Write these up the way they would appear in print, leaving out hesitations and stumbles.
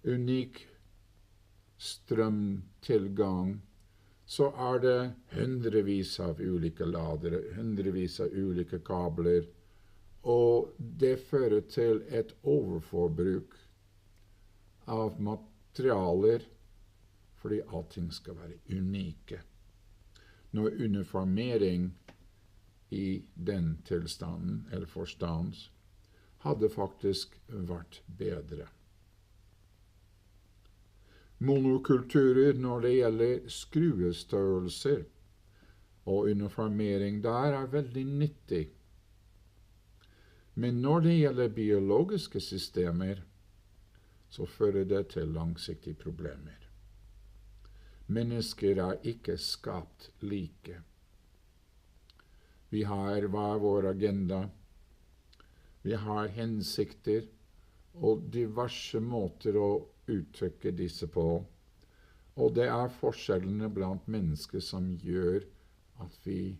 unik strømtilgang, så det hundrevis av ulike ladere, hundrevis av ulike kabler, og det fører til et overforbruk av materialer, fordi allting skal være unike. Når uniformering i den tilstanden, eller forstand, hadde faktisk vært bedre. Monokulturer når det gjelder skruestørrelser og uniformering, der veldig nyttig. Men når det gjelder biologiske systemer, så fører det til langsiktige problemer. Mennesker ikke skapt like. Vi har hver vår agenda. Vi har hensikter og diverse måter å uttrykke disse på. Og det forskjellene blant mennesker som gjør at vi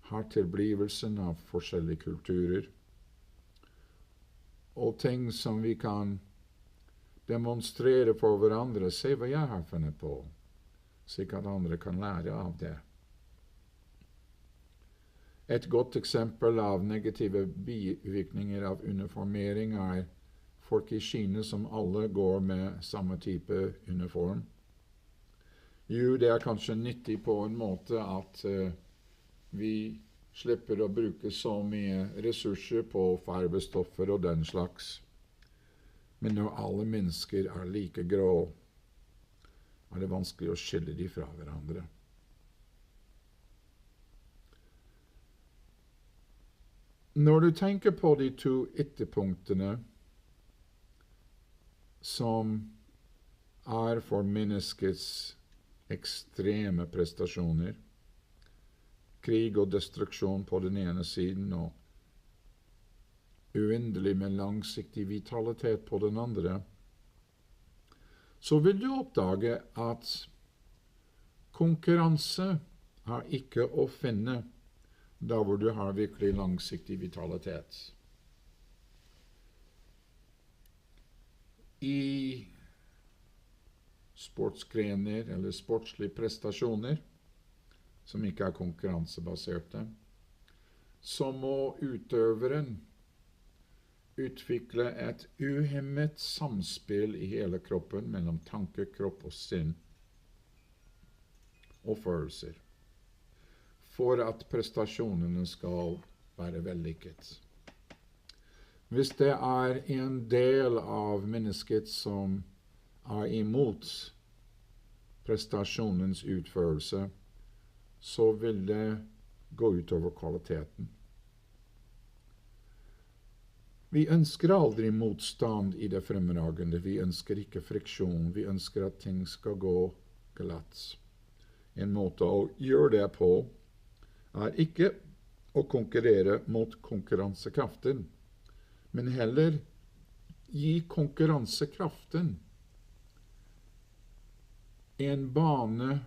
har tilblivelsen av forskjellige kulturer. Og ting som vi kan demonstrere for hverandre, se hva jeg har funnet på, slik at andre kan lære av det. Et godt eksempel av negative bivirkninger av uniformering folk i Kina som alle går med samme type uniform. Jo, det kanskje nyttig på en måte at vi slipper å bruke så mye ressurser på farbestoffer og den slags. Men når alle mennesker like grå, det vanskelig å skille de fra hverandre. Når du tenker på de to ytterpunktene som for menneskets ekstreme prestasjoner, krig og destruksjon på den ene siden, og uendelig med langsiktig vitalitet på den andre, så vil du oppdage at konkurranse ikke å finne der hvor du har virkelig langsiktig vitalitet. I sportsgrener eller sportslige prestasjoner, som ikke konkurransebaserte, så må utøveren utvikle et uhemmet samspill i hele kroppen mellom tanke, kropp og sinn og følelser, for at prestasjonene skal være vellykket. Hvis det en del av mennesket som imot prestasjonens utførelse, så vil det gå utover kvaliteten. Vi ønsker aldri motstand i det fremragende. Vi ønsker ikke friksjon. Vi ønsker at ting skal gå glatt. En måte å gjøre det på ikke å konkurrere mot konkurransekraften, men heller gi konkurransekraften en bane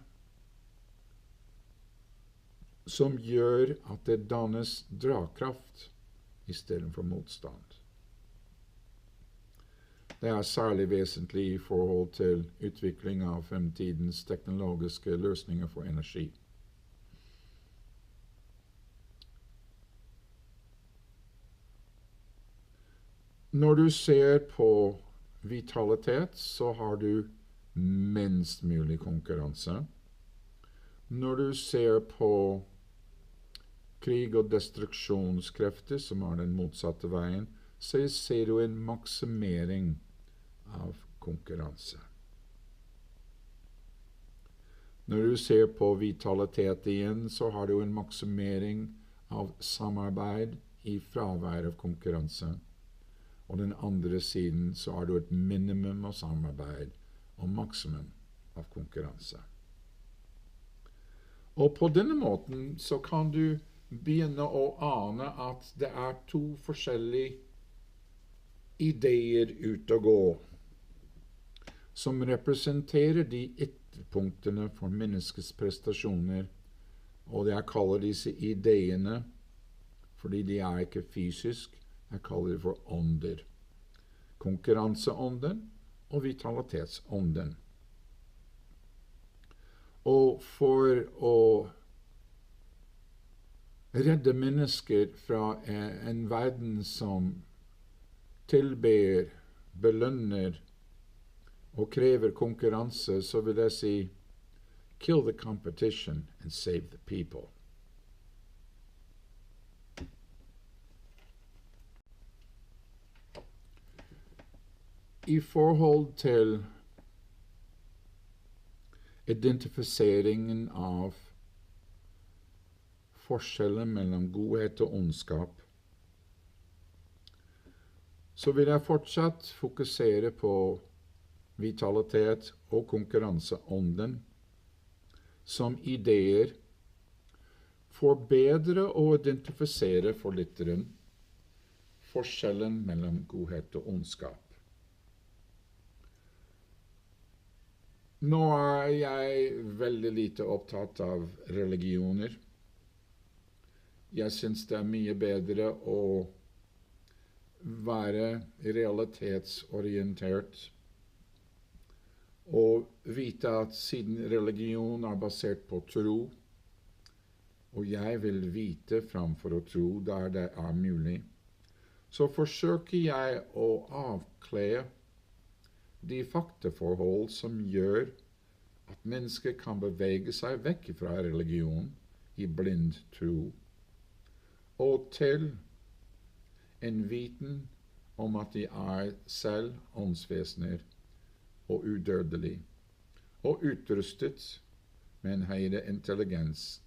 som gjør at det dannes dragkraft i stedet for motstand. Det særlig vesentlig i forhold til utvikling av fremtidens teknologiske løsninger for energi. Når du ser på vitalitet, så har du minst mulig konkurranse. Når du ser på krig og destruksjonskrefter, som den motsatte veien, så ser du en maksimering av konkurranse. Når du ser på vitalitet igjen, så har du en maksimering av samarbeid i fravær av konkurranse. Og den andre siden så har du et minimum av samarbeid og maksimum av konkurranse. Og på denne måten så kan du begynne å ane at det to forskjellige ideer ute å gå, som representerer de ytterpunktene for menneskets prestasjoner, og jeg kaller disse ideene, fordi de ikke fysisk, jeg kaller det for ånder. konkurranseånden og vitalitetsånden. Og for å redde mennesker fra en verden som tilber, belønner og krever konkurranse, så vil jeg si kill the competition and save the people. I forhold til identifiseringen av forskjellen mellom godhet og ondskap, så vil jeg fortsatt fokusere på vitalitet og konkurranseånden som ideer for bedre å identifisere for lytteren forskjellen mellom godhet og ondskap. Nå er jeg veldig lite opptatt av religioner. Jeg synes det er mye bedre å være realitetsorientert og vite at siden religion er basert på tro, og jeg vil vite framfor å tro der det er mulig, så forsøker jeg å avkle de faktaforhold som gjør at mennesker kan bevege seg vekk fra religion i blind tro, og til en viten om at de er selv åndsvesener og udødelig, og utrustet med en høyere intelligens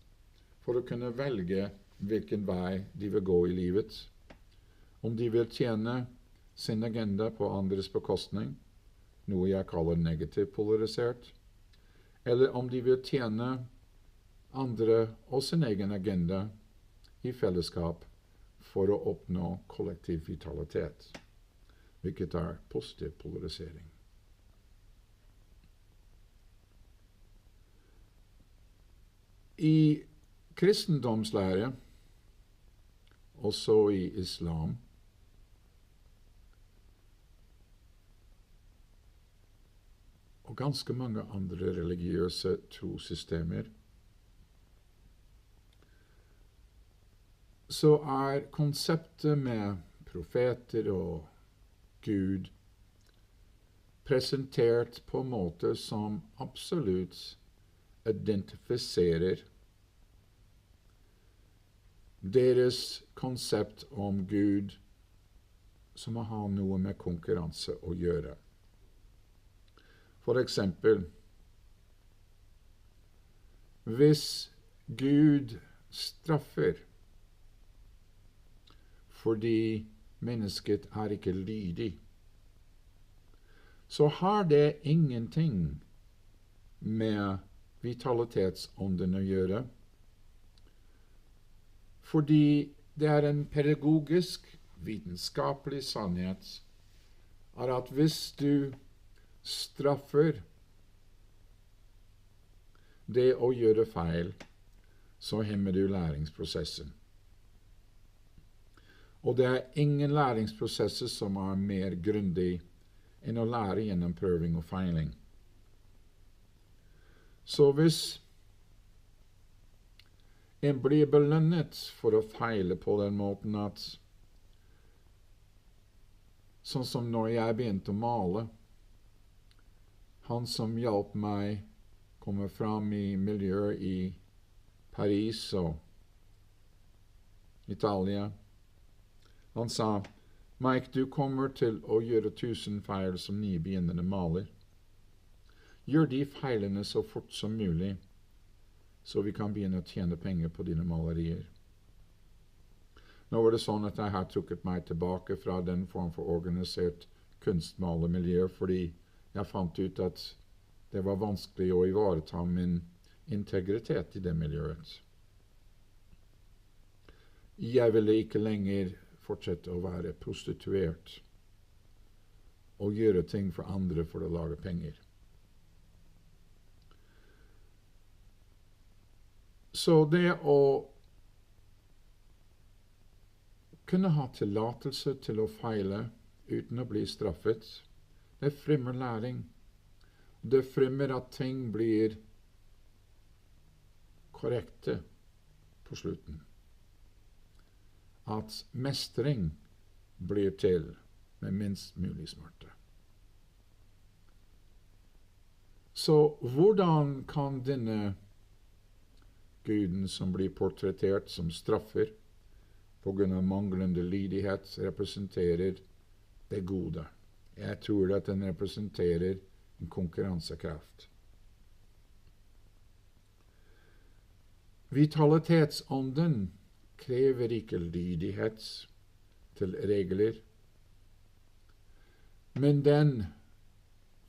for å kunne velge hvilken vei de vil gå i livet, om de vil tjene sin agenda på andres bekostning, noe jeg kaller negativt polarisert, eller om de vil tjene andre og sin egen agenda i fellesskap for å oppnå kollektiv vitalitet, hvilket er positiv polarisering. I kristendomslære, også i islam, og ganske mange andre religiøse trossystemer, så er konseptet med profeter og Gud presentert på en måte som absolutt identifiserer deres konsept om Gud som har noe med konkurranse å gjøre. For eksempel, hvis Gud straffer fordi mennesket er ikke lydig, så har det ingenting med vitalitetsånden å gjøre, fordi det er en pedagogisk, vitenskapelig sannhet er at hvis du straffer det å gjøre feil, så hemmer du læringsprosessen. Og det er ingen læringsprosesser som er mer grundig enn å lære gjennom prøving og feiling. Så hvis en blir belønnet for å feile på den måten at, sånn som når jeg begynte å male, han som hjalp meg komme fram i miljøet i Paris og Italia, han sa, Mike, du kommer til å gjøre 1000 feil som nybegynnende maler. Gjør de feilene så fort som mulig, så vi kan begynne å tjene penger på dine malerier. Nå var det sånn at jeg har trukket meg tilbake fra den form for organisert kunstmalermiljø, fordi jeg fant ut at det var vanskelig å ivareta min integritet i det miljøet. Jeg ville ikke lenger fortsette å være prostituert og gjøre ting for andre for å lage penger. Så det å kunne ha tillatelse til å feile uten å bli straffet. Det fremmer læring. Det fremmer at ting blir korrekte på slutten. At mestring blir til med minst mulig smerte. Så hvordan kan denne guden som blir portrettert som straffer på grunn av manglende lydighet, representerer det gode? Jeg tror at den representerer en konkurransekraft. Vitalitetsånden krever ikke lydighet til regler, men den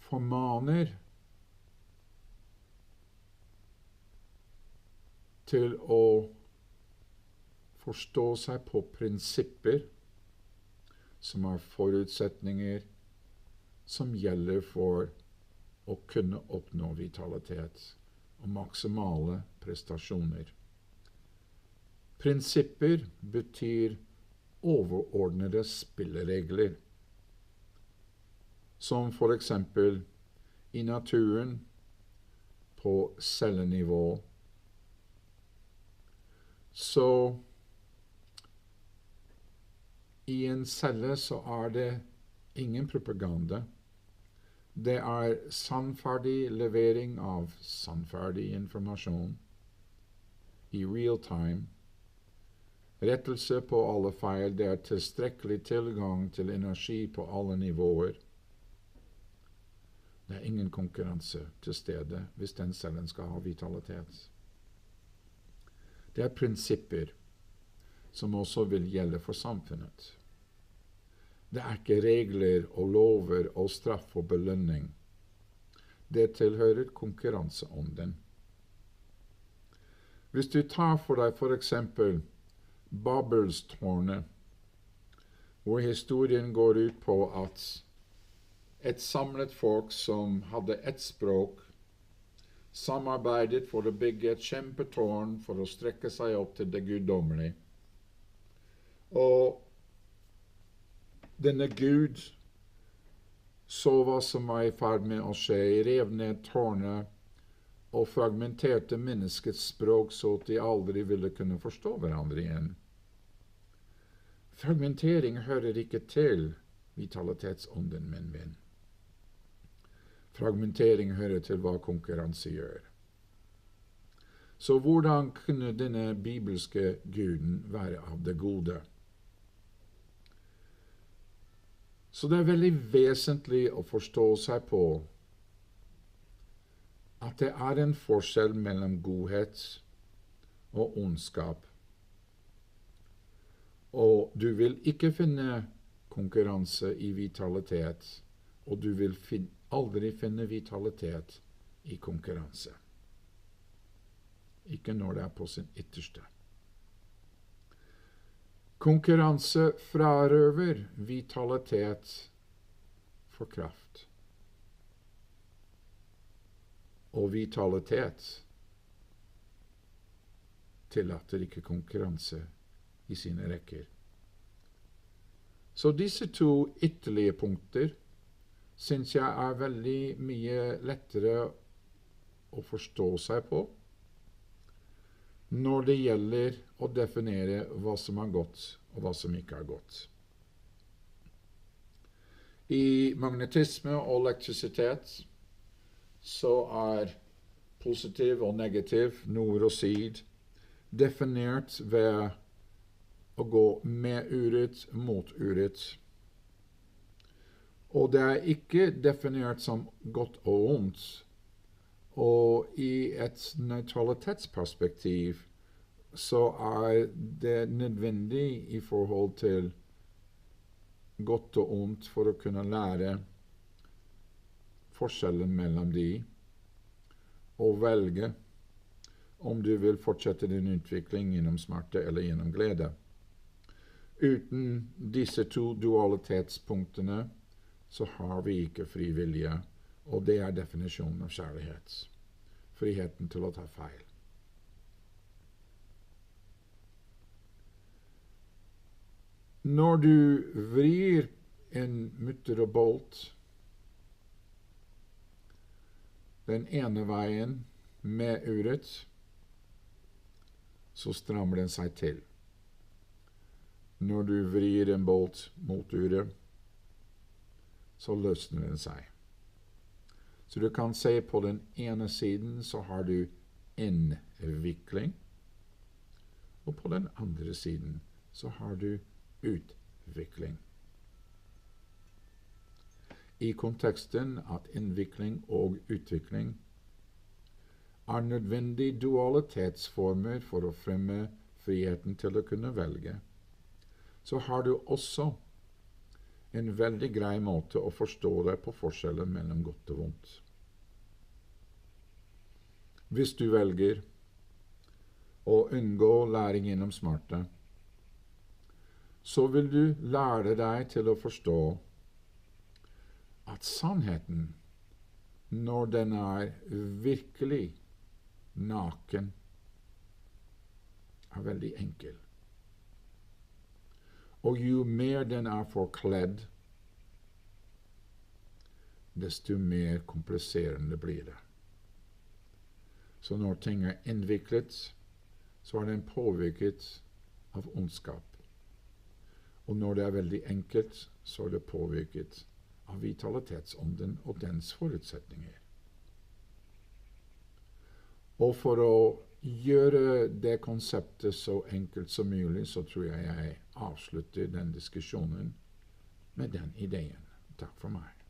formaner til å forstå seg på prinsipper som har forutsetninger som gjelder for å kunne oppnå vitalitet og maksimale prestasjoner. Prinsipper betyr overordnede spilleregler, som for eksempel i naturen på cellenivå. Så i en celle så er det ingen propaganda. Det er sannferdig levering av sannferdig informasjon i real time. Rettelse på alle feil. Det er tilstrekkelig tilgang til energi på alle nivåer. Det er ingen konkurranse til stede hvis den cellen skal ha vitalitet. Det er prinsipper som også vil gjelde for samfunnet. Det er ikke regler og lover og straff og belønning. Det tilhører konkurranseånden. Hvis du tar for deg for eksempel Babelstårnet, hvor historien går ut på at et samlet folk som hadde ett språk, samarbeidet for å bygge et kjempetårn for å strekke seg opp til det guddommelige. Og denne Gud så hva som var i ferd med å skje, rev ned tårnet og fragmenterte menneskets språk så at de aldri ville kunne forstå hverandre igjen. Fragmentering hører ikke til vitalitetsånden, min venn. Fragmentering hører til hva konkurranse gjør. Så hvordan kunne denne bibelske guden være av det gode? Så det er veldig vesentlig å forstå seg på at det er en forskjell mellom godhet og ondskap. Og du vil ikke finne konkurranse i vitalitet, og du vil aldri finne vitalitet i konkurranse. Ikke når det er på sin ytterste. Konkurranse frarøver vitalitet for kraft. Og vitalitet tillater ikke konkurranse i sine rekker. Så disse to ytterligere punkter synes jeg er veldig mye lettere å forstå seg på når det gjelder å definere hva som er godt og hva som ikke er godt. I magnetisme og elektrisitet så er positiv og negativ, nord og syd, definert ved å gå med uret mot uret. Og det er ikke definert som godt og ondt. Og i et nøytralitetsperspektiv så er det nødvendig i forhold til godt og ondt for å kunne lære forskjellen mellom de, og velge om du vil fortsette din utvikling gjennom smerte eller gjennom glede. Uten disse to dualitetspunktene så har vi ikke fri vilje, og det er definisjonen av kjærlighet. Friheten til å ta feil. Når du vrir en mutter og bolt den ene veien med uret, så strammer den seg til. Når du vrir en bolt mot uret, så løsner den seg. Så du kan se på den ene siden så har du innvikling, og på den andre siden så har du utvikling. I konteksten at innvikling og utvikling er nødvendige dualitetsformer for å fremme friheten til å kunne velge, så har du også en veldig grei måte å forstå det på forskjellen mellom godt og vondt. Hvis du velger å unngå læring gjennom smerte, så vil du lære deg til å forstå at sannheten, når den er virkelig naken, er veldig enkel. Og jo mer den er forkledd, desto mer kompliserende blir det. Så når ting er innviklet, så er den påvirket av ondskap. Og når det er veldig enkelt, så er det påvirket av vitalitetsånden og dens forutsetninger. Og for å gjøre det konseptet så enkelt som mulig, så tror jeg avslutter den diskusjonen med den ideen. Takk for meg.